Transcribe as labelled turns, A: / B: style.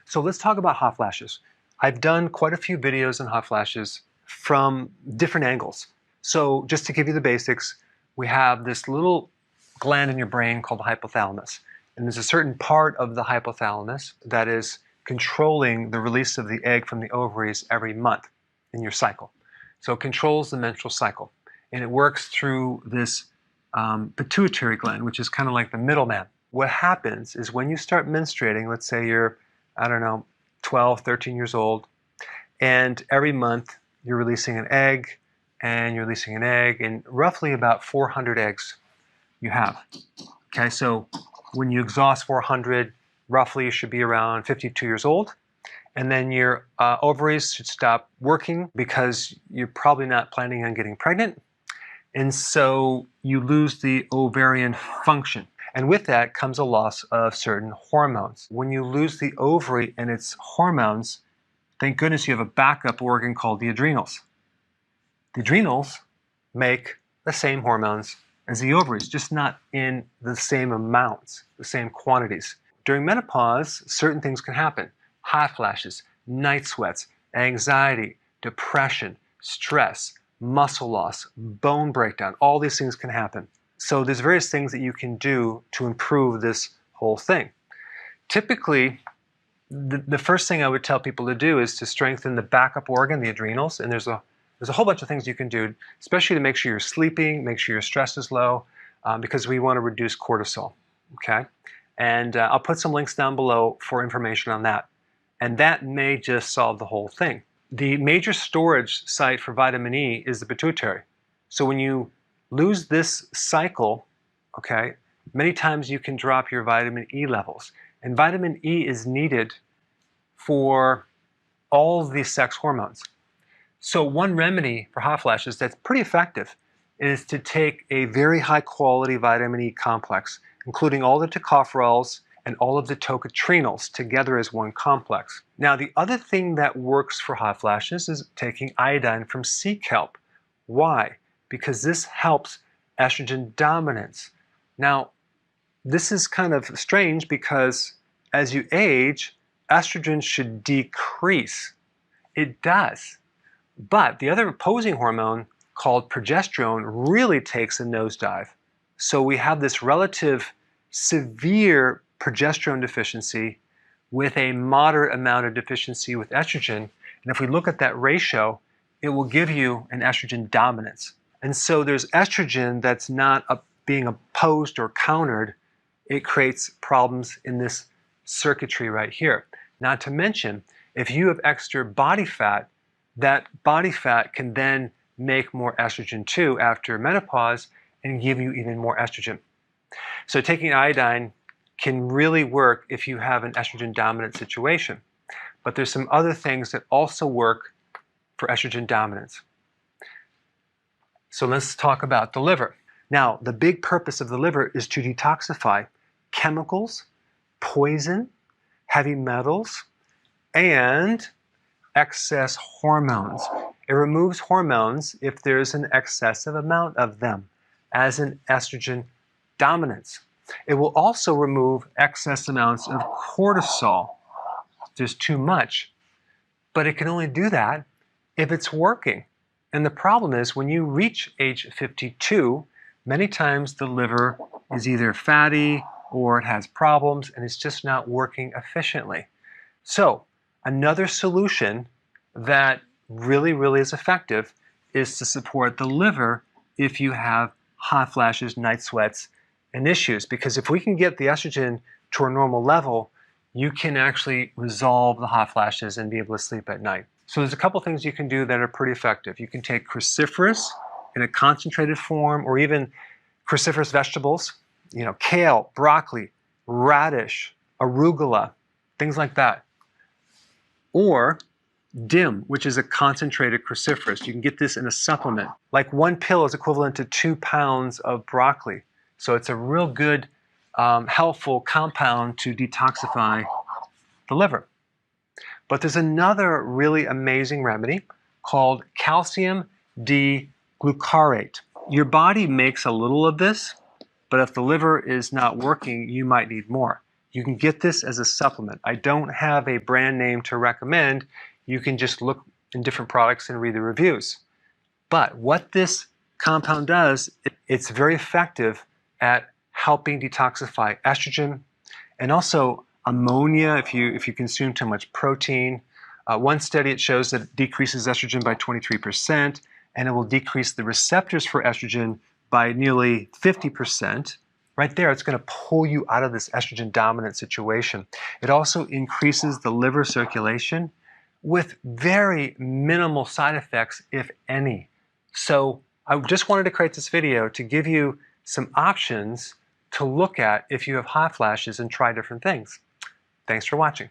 A: So let's talk about hot flashes. I've done quite a few videos on hot flashes from different angles. So just to give you the basics, we have this little gland in your brain called the hypothalamus. And there's a certain part of the hypothalamus that is controlling the release of the egg from the ovaries every month in your cycle. So it controls the menstrual cycle. And it works through this pituitary gland, which is kind of like the middleman. What happens is when you start menstruating, let's say you're, I don't know, 12, 13 years old, and every month you're releasing an egg, and you're releasing an egg, and roughly about 400 eggs you have. Okay, so when you exhaust 400, roughly you should be around 52 years old, and then your ovaries should stop working because you're probably not planning on getting pregnant, and so you lose the ovarian function. And with that comes a loss of certain hormones. When you lose the ovary and its hormones, thank goodness you have a backup organ called the adrenals. The adrenals make the same hormones as the ovaries, just not in the same amounts, the same quantities. During menopause, certain things can happen. Hot flashes, night sweats, anxiety, depression, stress, muscle loss, bone breakdown, all these things can happen. So there's various things that you can do to improve this whole thing. Typically, the first thing I would tell people to do is to strengthen the backup organ, the adrenals, and there's a whole bunch of things you can do, especially to make sure you're sleeping, make sure your stress is low, because we want to reduce cortisol, okay? And I'll put some links down below for information on that. And that may just solve the whole thing. The major storage site for vitamin E is the pituitary. So when you lose this cycle, okay, many times you can drop your vitamin E levels. And vitamin E is needed for all of these sex hormones. So one remedy for hot flashes that's pretty effective is to take a very high quality vitamin E complex, including all the tocopherols and all of the tocotrienols together as one complex. Now the other thing that works for hot flashes is taking iodine from sea kelp. Why? Because this helps estrogen dominance. Now, this is kind of strange because as you age, estrogen should decrease. It does. But the other opposing hormone called progesterone really takes a nosedive. So we have this relative severe progesterone deficiency with a moderate amount of deficiency with estrogen. And if we look at that ratio, it will give you an estrogen dominance. And so there's estrogen that's not being opposed or countered. It creates problems in this circuitry right here. Not to mention, if you have extra body fat, that body fat can then make more estrogen too after menopause and give you even more estrogen. So taking iodine can really work if you have an estrogen dominant situation. But there's some other things that also work for estrogen dominance. So let's talk about the liver. Now, the big purpose of the liver is to detoxify chemicals, poison, heavy metals, and excess hormones. It removes hormones if there's an excessive amount of them, as in estrogen dominance. It will also remove excess amounts of cortisol. There's too much, but it can only do that if it's working. And the problem is when you reach age 52, many times the liver is either fatty or it has problems and it's just not working efficiently. So another solution that really is effective is to support the liver if you have hot flashes, night sweats, and issues. Because if we can get the estrogen to a normal level, you can actually resolve the hot flashes and be able to sleep at night. So there's a couple things you can do that are pretty effective. You can take cruciferous in a concentrated form, or even cruciferous vegetables, kale, broccoli, radish, arugula, things like that. Or DIM, which is a concentrated cruciferous. You can get this in a supplement. Like 1 pill is equivalent to 2 pounds of broccoli. So it's a real good, helpful compound to detoxify the liver. But there's another really amazing remedy called calcium D-glucarate. Your body makes a little of this, but if the liver is not working, you might need more. You can get this as a supplement. I don't have a brand name to recommend. You can just look in different products and read the reviews. But what this compound does, it's very effective at helping detoxify estrogen and also ammonia if you consume too much protein. One study, it shows that it decreases estrogen by 23%, and it will decrease the receptors for estrogen by nearly 50%. Right there, it's going to pull you out of this estrogen dominant situation. It also increases the liver circulation with very minimal side effects, if any. So I just wanted to create this video to give you some options to look at if you have hot flashes and try different things. Thanks for watching.